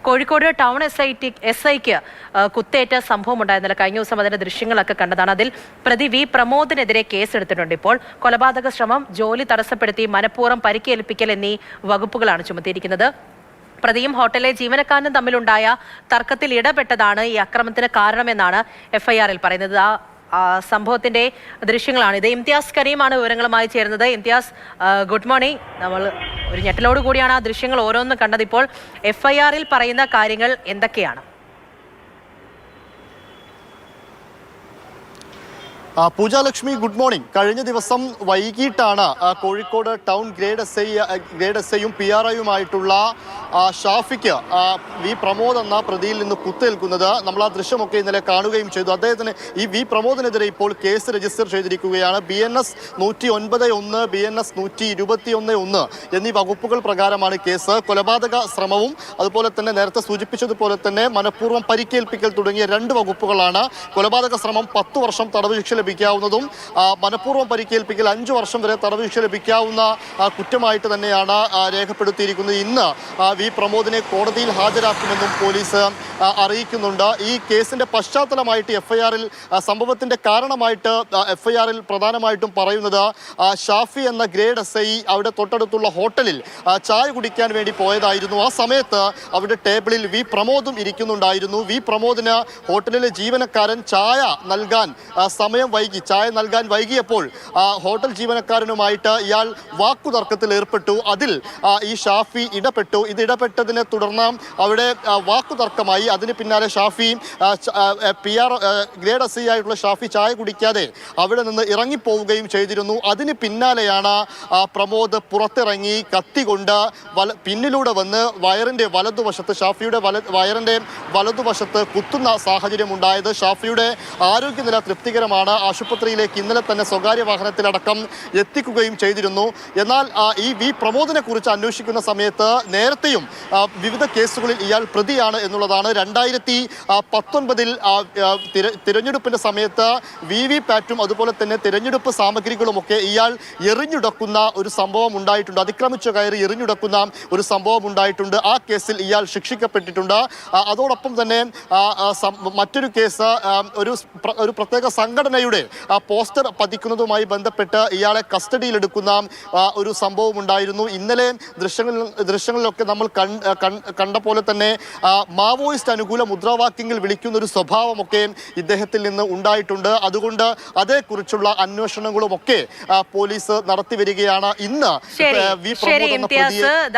Kozhikode town S ഐക്ക് കുത്തേറ്റ സംഭവം ഉണ്ടായിരുന്നില്ല. കഴിഞ്ഞ ദിവസം അതിന്റെ ദൃശ്യങ്ങളൊക്കെ കണ്ടതാണ്. അതിൽ പ്രതി വി പ്രമോദിനെതിരെ കേസെടുത്തിട്ടുണ്ട്. ഇപ്പോൾ കൊലപാതക ശ്രമം, ജോലി തടസ്സപ്പെടുത്തി മനഃപൂർവ്വം പരിക്കേൽപ്പിക്കൽ എന്നീ വകുപ്പുകളാണ് ചുമത്തിയിരിക്കുന്നത്. പ്രതിയും ഹോട്ടലിലെ ജീവനക്കാരനും തമ്മിലുണ്ടായ തർക്കത്തിൽ ഇടപെട്ടതാണ് ഈ അക്രമത്തിന് കാരണമെന്നാണ് എഫ്ഐആറിൽ പറയുന്നത്. സംഭവത്തിന്റെ ദൃശ്യങ്ങളാണ് ഇത്. ഇംതിയാസ് കരീമാണ് വിവരങ്ങളുമായി ചേരുന്നത്. Imtiaz, good morning. നമ്മൾ ഒരു ഞെട്ടലോട് കൂടിയാണ് ആ ദൃശ്യങ്ങൾ ഓരോന്നും കണ്ടത്. ഇപ്പോൾ എഫ്ഐആറിൽ പറയുന്ന കാര്യങ്ങൾ എന്തൊക്കെയാണ്? Poojalakshmi, good morning. കഴിഞ്ഞ ദിവസം വൈകിട്ടാണ് കോഴിക്കോട് ടൗൺ ഗ്രേഡ് എസ് ഐയും PRIയുമായിട്ടുള്ള ഷാഫിക്ക് വി പ്രമോദ് എന്ന പ്രതിയിൽ നിന്ന് കുത്തേൽക്കുന്നത്. നമ്മൾ ആ ദൃശ്യമൊക്കെ ഇന്നലെ കാണുകയും ചെയ്തു. അദ്ദേഹത്തിന് ഈ വി പ്രമോദിനെതിരെ ഇപ്പോൾ കേസ് രജിസ്റ്റർ ചെയ്തിരിക്കുകയാണ്. BNS 109(1), BNS 121(1) എന്നീ വകുപ്പുകൾ പ്രകാരമാണ് കേസ്. കൊലപാതക ശ്രമവും അതുപോലെ തന്നെ നേരത്തെ സൂചിപ്പിച്ചതുപോലെ തന്നെ മനഃപൂർവ്വം പരിക്കേൽപ്പിക്കൽ തുടങ്ങിയ 2 വകുപ്പുകളാണ്. കൊലപാതക ശ്രമം 10 വർഷം തടവ് ശിക്ഷ ലഭിക്കാവുന്നതും മനഃപൂർവ്വം പരിക്കേൽപ്പിക്കൽ 5 വർഷം വരെ തടവ് ശിക്ഷ ലഭിക്കാവുന്ന കുറ്റമായിട്ട് തന്നെയാണ് രേഖപ്പെടുത്തിയിരിക്കുന്നത്. ഇന്ന് വി പ്രമോദിനെ കോടതിയിൽ ഹാജരാക്കുമെന്നും പോലീസ് അറിയിക്കുന്നുണ്ട്. ഈ കേസിന്റെ പശ്ചാത്തലമായിട്ട് എഫ്ഐആറിൽ, സംഭവത്തിന്റെ കാരണമായിട്ട് എഫ്ഐആറിൽ പ്രധാനമായിട്ടും പറയുന്നത് ഷാഫി എന്ന ഗ്രേഡ് SI അവിടെ തൊട്ടടുത്തുള്ള ഹോട്ടലിൽ ചായ കുടിക്കാൻ വേണ്ടി പോയതായിരുന്നു. ആ സമയത്ത് അവിടെ ടേബിളിൽ വി പ്രമോദും ഇരിക്കുന്നുണ്ടായിരുന്നു. വി പ്രമോദിന് ഹോട്ടലിലെ ജീവനക്കാരൻ ചായ നൽകാൻ വൈകിയപ്പോൾ ഹോട്ടൽ ജീവനക്കാരനുമായിട്ട് ഇയാൾ വാക്കുതർക്കത്തിൽ ഏർപ്പെട്ടു. അതിൽ ഈ ഷാഫി ഇടപെട്ടു. ഇത് ഇടപെട്ടതിനെ തുടർന്ന് അവിടെ വാക്കുതർക്കമായി. അതിന് പിന്നാലെ ഷാഫി ഗ്രേഡ് SI ആയിട്ടുള്ള ഷാഫി ചായ കുടിക്കാതെ അവിടെ നിന്ന് ഇറങ്ങിപ്പോവുകയും ചെയ്തിരുന്നു. അതിന് പിന്നാലെയാണ് പ്രമോദ് പുറത്തിറങ്ങി കത്തി കൊണ്ട് പിന്നിലൂടെ വന്ന് ഷാഫിയുടെ വയറിന്റെ വലതുവശത്ത് കുത്തുന്ന സാഹചര്യം ഉണ്ടായത്. ഷാഫിയുടെ ആരോഗ്യനില തൃപ്തികരമാണ്. ആശുപത്രിയിലേക്ക് ഇന്നലെ തന്നെ സ്വകാര്യ വാഹനത്തിലടക്കം എത്തിക്കുകയും ചെയ്തിരുന്നു. എന്നാൽ ഈ വി പ്രമോദിനെ കുറിച്ച് അന്വേഷിക്കുന്ന സമയത്ത് നേരത്തെയും വിവിധ കേസുകളിൽ ഇയാൾ പ്രതിയാണ് എന്നുള്ളതാണ്. 2019 തിരഞ്ഞെടുപ്പിന്റെ സമയത്ത് VVPAറ്റും അതുപോലെ തന്നെ തിരഞ്ഞെടുപ്പ് സാമഗ്രികളുമൊക്കെ ഇയാൾ എറിഞ്ഞുടക്കുന്ന ഒരു സംഭവം ഉണ്ടായിട്ടുണ്ട്. അതിക്രമിച്ചു കയറി എറിഞ്ഞുടക്കുന്ന ഒരു സംഭവം ഉണ്ടായിട്ടുണ്ട്. ആ കേസിൽ ഇയാൾ ശിക്ഷിക്കപ്പെട്ടിട്ടുണ്ട്. അതോടൊപ്പം തന്നെ മറ്റൊരു കേസ് ഒരു പ്രത്യേക സംഘടനയുടെ പോസ്റ്റർ പതിക്കുന്നതുമായി ബന്ധപ്പെട്ട് ഇയാളെ കസ്റ്റഡിയിലെടുക്കുന്ന ഒരു സംഭവം ഉണ്ടായിരുന്നു. ഇന്നലെ ദൃശ്യങ്ങളിലൊക്കെ നമ്മൾ കണ്ട പോലെ തന്നെ മാവോയിസ്റ്റ് അനുകൂല മുദ്രാവാക്യങ്ങൾ വിളിക്കുന്ന ഒരു സ്വഭാവമൊക്കെ ഇദ്ദേഹത്തിൽ നിന്ന് ഉണ്ടായിട്ടുണ്ട്. അതുകൊണ്ട് അതേക്കുറിച്ചുള്ള അന്വേഷണങ്ങളുമൊക്കെ പോലീസ് നടത്തി വരികയാണ്. ഇന്ന് വി പ്രമോദ് എന്ന പ്രതിയെ